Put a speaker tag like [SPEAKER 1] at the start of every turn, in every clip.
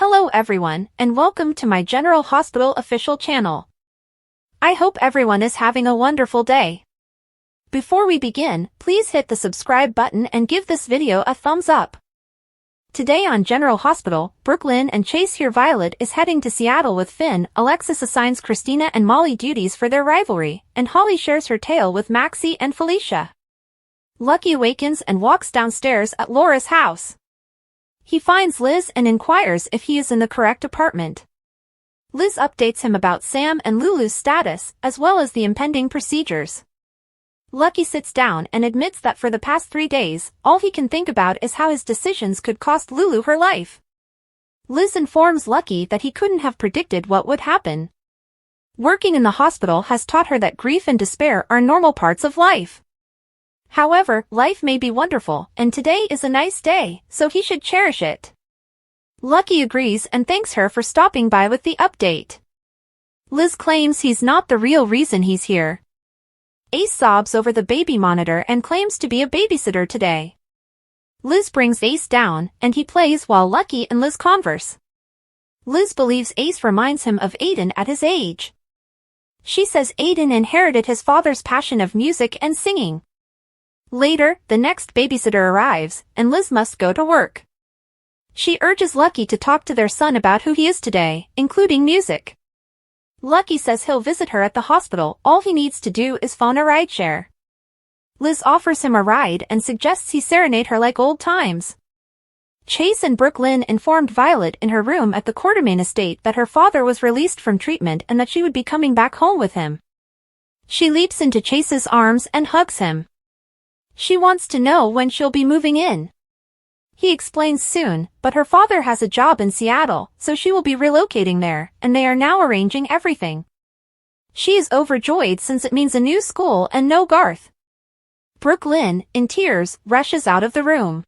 [SPEAKER 1] Hello everyone, and welcome to my General Hospital official channel. I hope everyone is having a wonderful day. Before we begin, please hit the subscribe button and give this video a thumbs up. Today on General Hospital, Brooklyn and Chase hear Violet is heading to Seattle with Finn. Alexis assigns Christina and Molly duties for their rivalry, and Holly shares her tale with Maxie and Felicia. Lucky awakens and walks downstairs at Laura's house. He finds Liz and inquires if he is in the correct apartment. Liz updates him about Sam and Lulu's status, as well as the impending procedures. Lucky sits down and admits that for the past 3 days, all he can think about is how his decisions could cost Lulu her life. Liz informs Lucky that he couldn't have predicted what would happen. Working in the hospital has taught her that grief and despair are normal parts of life. However, life may be wonderful, and today is a nice day, so he should cherish it. Lucky agrees and thanks her for stopping by with the update. Liz claims he's not the real reason he's here. Ace sobs over the baby monitor and claims to be a babysitter today. Liz brings Ace down, and he plays while Lucky and Liz converse. Liz believes Ace reminds him of Aiden at his age. She says Aiden inherited his father's passion of music and singing. Later, the next babysitter arrives, and Liz must go to work. She urges Lucky to talk to their son about who he is today, including music. Lucky says he'll visit her at the hospital. All he needs to do is phone a rideshare. Liz offers him a ride and suggests he serenade her like old times. Chase and Brooklyn informed Violet in her room at the Quartermain estate that her father was released from treatment and that she would be coming back home with him. She leaps into Chase's arms and hugs him. She wants to know when she'll be moving in. He explains soon, but her father has a job in Seattle, so she will be relocating there, and they are now arranging everything. She is overjoyed since it means a new school and no Garth. Brooklyn, in tears, rushes out of the room.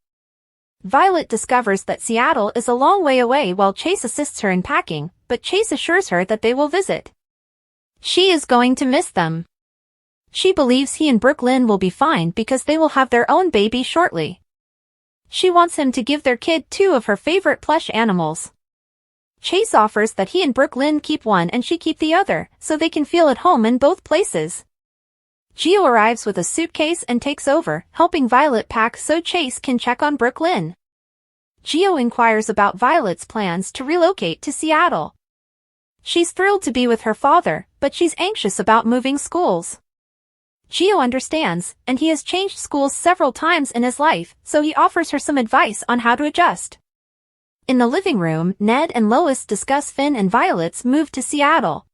[SPEAKER 1] Violet discovers that Seattle is a long way away while Chase assists her in packing, but Chase assures her that they will visit. She is going to miss them. She believes he and Brooklyn will be fine because they will have their own baby shortly. She wants him to give their kid 2 of her favorite plush animals. Chase offers that he and Brooklyn keep one and she keep the other, so they can feel at home in both places. Gio arrives with a suitcase and takes over, helping Violet pack so Chase can check on Brooklyn. Gio inquires about Violet's plans to relocate to Seattle. She's thrilled to be with her father, but she's anxious about moving schools. Gio understands, and he has changed schools several times in his life, so he offers her some advice on how to adjust. In the living room, Ned and Lois discuss Finn and Violet's move to Seattle.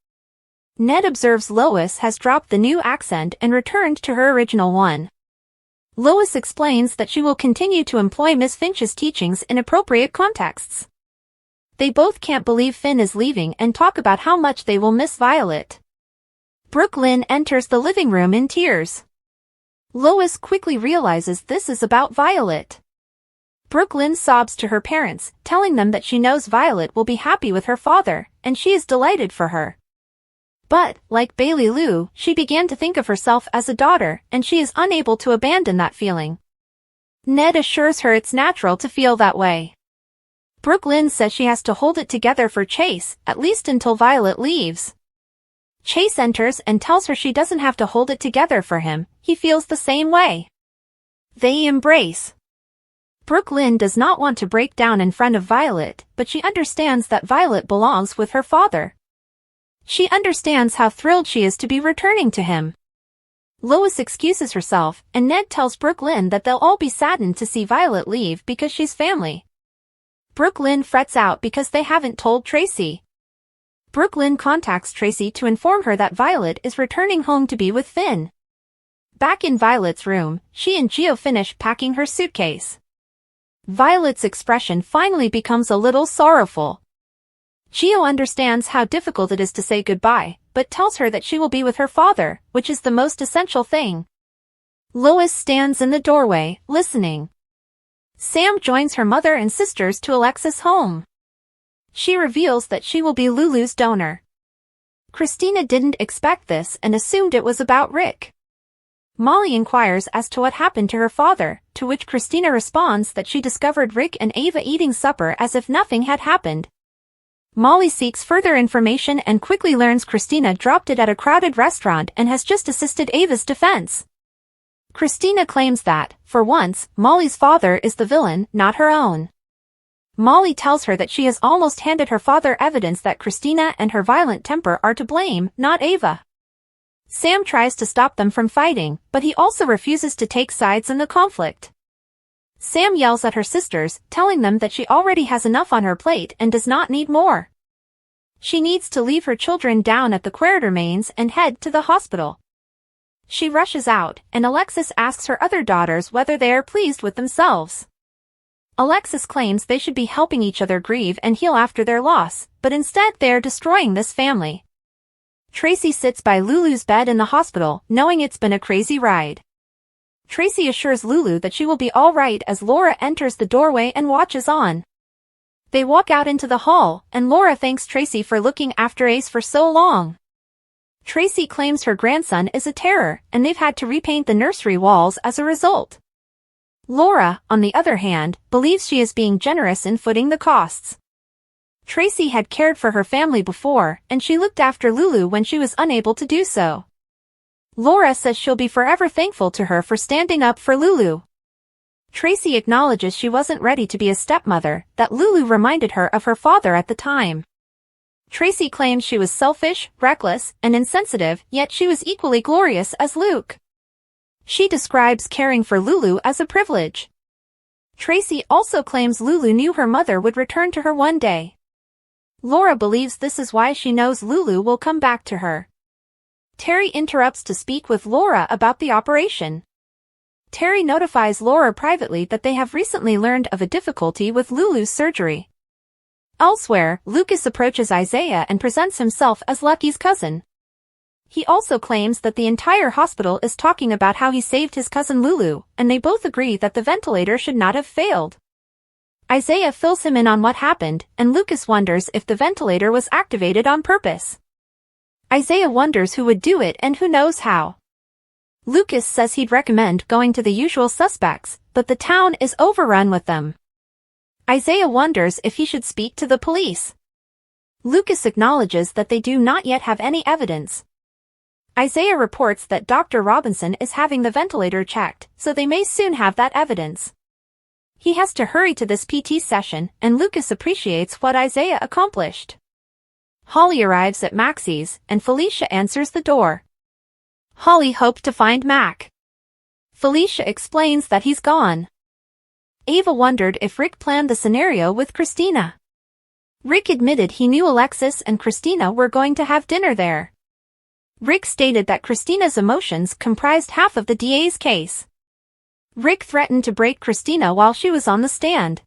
[SPEAKER 1] Ned observes Lois has dropped the new accent and returned to her original one. Lois explains that she will continue to employ Miss Finch's teachings in appropriate contexts. They both can't believe Finn is leaving and talk about how much they will miss Violet. Brooklyn enters the living room in tears. Lois quickly realizes this is about Violet. Brooklyn sobs to her parents, telling them that she knows Violet will be happy with her father, and she is delighted for her. But, like Bailey Lou, she began to think of herself as a daughter, and she is unable to abandon that feeling. Ned assures her it's natural to feel that way. Brooklyn says she has to hold it together for Chase, at least until Violet leaves. Chase enters and tells her she doesn't have to hold it together for him, he feels the same way. They embrace. Brooklyn does not want to break down in front of Violet, but she understands that Violet belongs with her father. She understands how thrilled she is to be returning to him. Lois excuses herself, and Ned tells Brooklyn that they'll all be saddened to see Violet leave because she's family. Brooklyn frets out because they haven't told Tracy. Brooklyn contacts Tracy to inform her that Violet is returning home to be with Finn. Back in Violet's room, she and Gio finish packing her suitcase. Violet's expression finally becomes a little sorrowful. Gio understands how difficult it is to say goodbye, but tells her that she will be with her father, which is the most essential thing. Lois stands in the doorway, listening. Sam joins her mother and sisters to Alexis' home. She reveals that she will be Lulu's donor. Christina didn't expect this and assumed it was about Rick. Molly inquires as to what happened to her father, to which Christina responds that she discovered Rick and Ava eating supper as if nothing had happened. Molly seeks further information and quickly learns Christina dropped it at a crowded restaurant and has just assisted Ava's defense. Christina claims that, for once, Molly's father is the villain, not her own. Molly tells her that she has almost handed her father evidence that Christina and her violent temper are to blame, not Ava. Sam tries to stop them from fighting, but he also refuses to take sides in the conflict. Sam yells at her sisters, telling them that she already has enough on her plate and does not need more. She needs to leave her children down at the Quatermains and head to the hospital. She rushes out, and Alexis asks her other daughters whether they are pleased with themselves. Alexis claims they should be helping each other grieve and heal after their loss, but instead they are destroying this family. Tracy sits by Lulu's bed in the hospital, knowing it's been a crazy ride. Tracy assures Lulu that she will be all right as Laura enters the doorway and watches on. They walk out into the hall, and Laura thanks Tracy for looking after Ace for so long. Tracy claims her grandson is a terror, and they've had to repaint the nursery walls as a result. Laura, on the other hand, believes she is being generous in footing the costs. Tracy had cared for her family before, and she looked after Lulu when she was unable to do so. Laura says she'll be forever thankful to her for standing up for Lulu. Tracy acknowledges she wasn't ready to be a stepmother, that Lulu reminded her of her father at the time. Tracy claims she was selfish, reckless, and insensitive, yet she was equally glorious as Luke. She describes caring for Lulu as a privilege. Tracy also claims Lulu knew her mother would return to her one day. Laura believes this is why she knows Lulu will come back to her. Terry interrupts to speak with Laura about the operation. Terry notifies Laura privately that they have recently learned of a difficulty with Lulu's surgery. Elsewhere, Lucas approaches Isaiah and presents himself as Lucky's cousin. He also claims that the entire hospital is talking about how he saved his cousin Lulu, and they both agree that the ventilator should not have failed. Isaiah fills him in on what happened, and Lucas wonders if the ventilator was activated on purpose. Isaiah wonders who would do it and who knows how. Lucas says he'd recommend going to the usual suspects, but the town is overrun with them. Isaiah wonders if he should speak to the police. Lucas acknowledges that they do not yet have any evidence. Isaiah reports that Dr. Robinson is having the ventilator checked, so they may soon have that evidence. He has to hurry to this PT session, and Lucas appreciates what Isaiah accomplished. Holly arrives at Maxie's, and Felicia answers the door. Holly hoped to find Mac. Felicia explains that he's gone. Ava wondered if Rick planned the scenario with Christina. Rick admitted he knew Alexis and Christina were going to have dinner there. Rick stated that Christina's emotions comprised half of the DA's case. Rick threatened to break Christina while she was on the stand.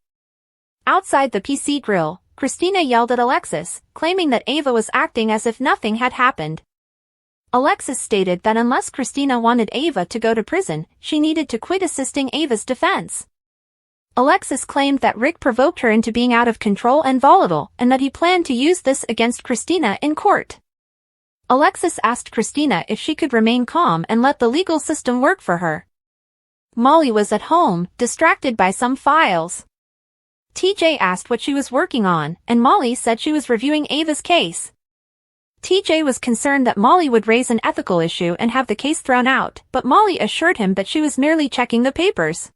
[SPEAKER 1] Outside the PC grill, Christina yelled at Alexis, claiming that Ava was acting as if nothing had happened. Alexis stated that unless Christina wanted Ava to go to prison, she needed to quit assisting Ava's defense. Alexis claimed that Rick provoked her into being out of control and volatile, and that he planned to use this against Christina in court. Alexis asked Christina if she could remain calm and let the legal system work for her. Molly was at home, distracted by some files. TJ asked what she was working on, and Molly said she was reviewing Ava's case. TJ was concerned that Molly would raise an ethical issue and have the case thrown out, but Molly assured him that she was merely checking the papers.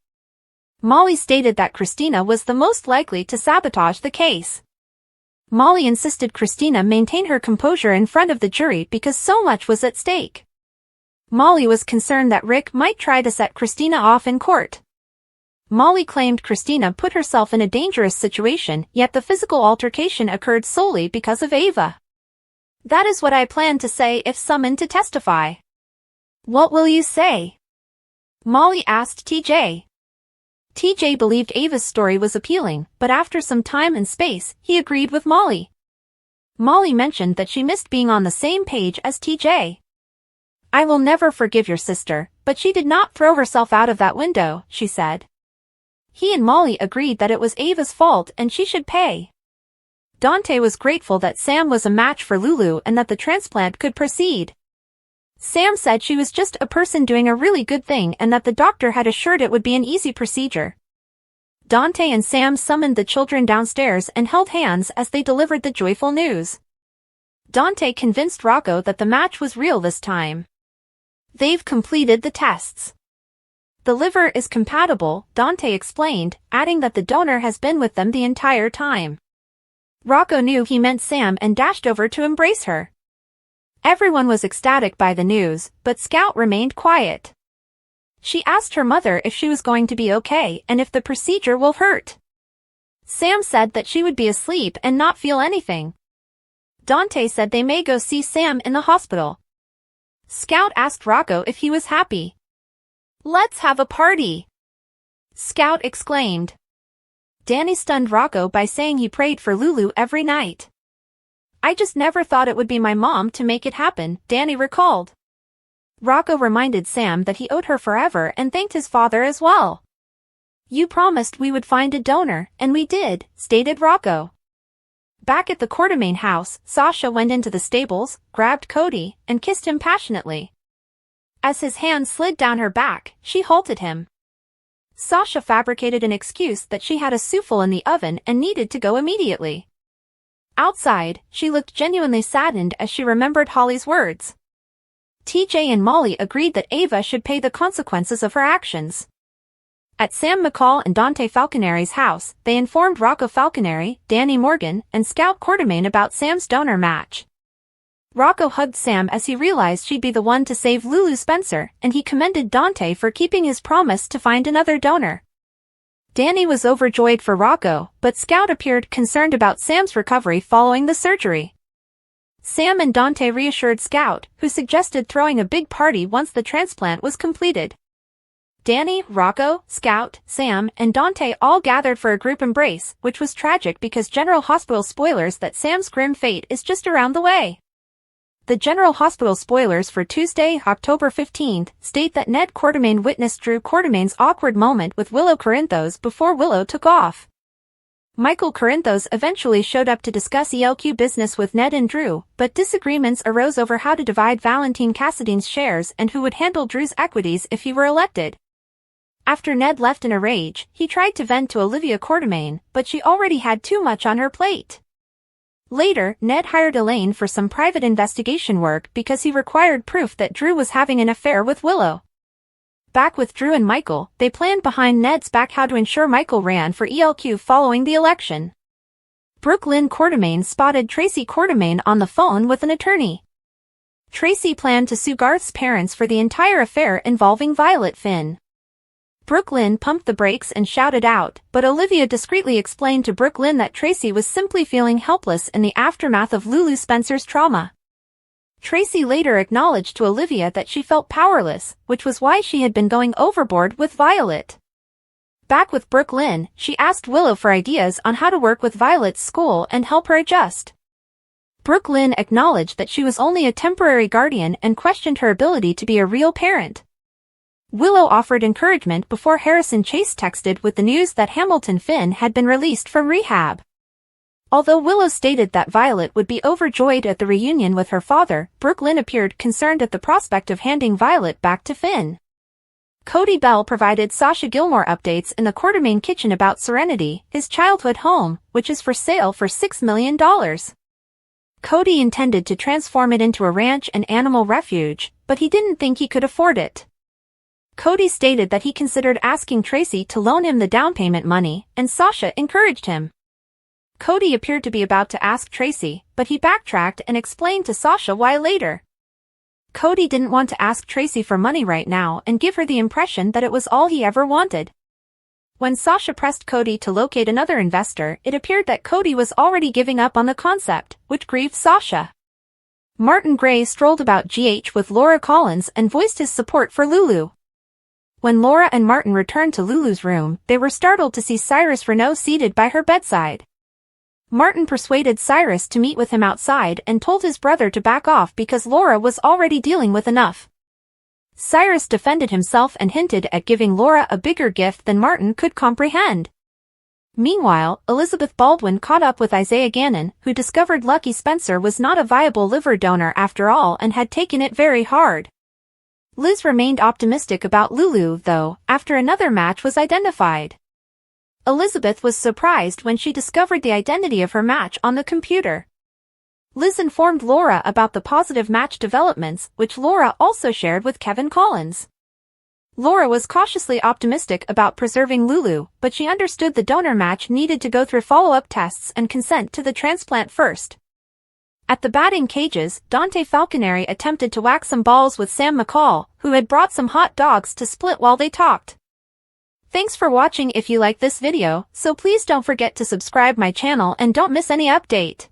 [SPEAKER 1] Molly stated that Christina was the most likely to sabotage the case. Molly insisted Christina maintain her composure in front of the jury because so much was at stake. Molly was concerned that Rick might try to set Christina off in court. Molly claimed Christina put herself in a dangerous situation, yet the physical altercation occurred solely because of Ava. That is what I plan to say if summoned to testify. What will you say? Molly asked TJ. TJ believed Ava's story was appealing, but after some time and space, he agreed with Molly. Molly mentioned that she missed being on the same page as TJ. I will never forgive your sister, but she did not throw herself out of that window, she said. He and Molly agreed that it was Ava's fault and she should pay. Dante was grateful that Sam was a match for Lulu and that the transplant could proceed. Sam said she was just a person doing a really good thing and that the doctor had assured it would be an easy procedure. Dante and Sam summoned the children downstairs and held hands as they delivered the joyful news. Dante convinced Rocco that the match was real this time. They've completed the tests. The liver is compatible, Dante explained, adding that the donor has been with them the entire time. Rocco knew he meant Sam and dashed over to embrace her. Everyone was ecstatic by the news, but Scout remained quiet. She asked her mother if she was going to be okay and if the procedure will hurt. Sam said that she would be asleep and not feel anything. Dante said they may go see Sam in the hospital. Scout asked Rocco if he was happy. "Let's have a party!" Scout exclaimed. Danny stunned Rocco by saying he prayed for Lulu every night. "I just never thought it would be my mom to make it happen," Danny recalled. Rocco reminded Sam that he owed her forever and thanked his father as well. "You promised we would find a donor, and we did," stated Rocco. Back at the Quartermain house, Sasha went into the stables, grabbed Cody, and kissed him passionately. As his hand slid down her back, she halted him. Sasha fabricated an excuse that she had a souffle in the oven and needed to go immediately. Outside, she looked genuinely saddened as she remembered Holly's words. TJ and Molly agreed that Ava should pay the consequences of her actions. At Sam McCall and Dante Falconeri's house, they informed Rocco Falconeri, Danny Morgan, and Scout Quartermain about Sam's donor match. Rocco hugged Sam as he realized she'd be the one to save Lulu Spencer, and he commended Dante for keeping his promise to find another donor. Danny was overjoyed for Rocco, but Scout appeared concerned about Sam's recovery following the surgery. Sam and Dante reassured Scout, who suggested throwing a big party once the transplant was completed. Danny, Rocco, Scout, Sam, and Dante all gathered for a group embrace, which was tragic because General Hospital spoilers that Sam's grim fate is just around the way. The General Hospital spoilers for Tuesday, October 15th, state that Ned Quartermain witnessed Drew Quartermain's awkward moment with Willow Corinthos before Willow took off. Michael Corinthos eventually showed up to discuss ELQ business with Ned and Drew, but disagreements arose over how to divide Valentine Cassidy's shares and who would handle Drew's equities if he were elected. After Ned left in a rage, he tried to vent to Olivia Quartermain, but she already had too much on her plate. Later, Ned hired Elaine for some private investigation work because he required proof that Drew was having an affair with Willow. Back with Drew and Michael, they planned behind Ned's back how to ensure Michael ran for ELQ following the election. Brooke Lynn Quartermain spotted Tracy Quartermain on the phone with an attorney. Tracy planned to sue Garth's parents for the entire affair involving Violet Finn. Brooke Lynn pumped the brakes and shouted out, but Olivia discreetly explained to Brooke Lynn that Tracy was simply feeling helpless in the aftermath of Lulu Spencer's trauma. Tracy later acknowledged to Olivia that she felt powerless, which was why she had been going overboard with Violet. Back with Brooke Lynn, she asked Willow for ideas on how to work with Violet's school and help her adjust. Brooke Lynn acknowledged that she was only a temporary guardian and questioned her ability to be a real parent. Willow offered encouragement before Harrison Chase texted with the news that Hamilton Finn had been released from rehab. Although Willow stated that Violet would be overjoyed at the reunion with her father, Brooke Lynn appeared concerned at the prospect of handing Violet back to Finn. Cody Bell provided Sasha Gilmore updates in the Quartermain kitchen about Serenity, his childhood home, which is for sale for $6 million. Cody intended to transform it into a ranch and animal refuge, but he didn't think he could afford it. Cody stated that he considered asking Tracy to loan him the down payment money, and Sasha encouraged him. Cody appeared to be about to ask Tracy, but he backtracked and explained to Sasha why later. Cody didn't want to ask Tracy for money right now and give her the impression that it was all he ever wanted. When Sasha pressed Cody to locate another investor, it appeared that Cody was already giving up on the concept, which grieved Sasha. Martin Gray strolled about GH with Laura Collins and voiced his support for Lulu. When Laura and Martin returned to Lulu's room, they were startled to see Cyrus Renaud seated by her bedside. Martin persuaded Cyrus to meet with him outside and told his brother to back off because Laura was already dealing with enough. Cyrus defended himself and hinted at giving Laura a bigger gift than Martin could comprehend. Meanwhile, Elizabeth Baldwin caught up with Isaiah Gannon, who discovered Lucky Spencer was not a viable liver donor after all and had taken it very hard. Liz remained optimistic about Lulu, though, after another match was identified. Elizabeth was surprised when she discovered the identity of her match on the computer. Liz informed Laura about the positive match developments, which Laura also shared with Kevin Collins. Laura was cautiously optimistic about preserving Lulu, but she understood the donor match needed to go through follow-up tests and consent to the transplant first. At the batting cages, Dante Falconeri attempted to whack some balls with Sam McCall, who had brought some hot dogs to split while they talked. Thanks for watching. If you like this video, so please don't forget to subscribe my channel and don't miss any update.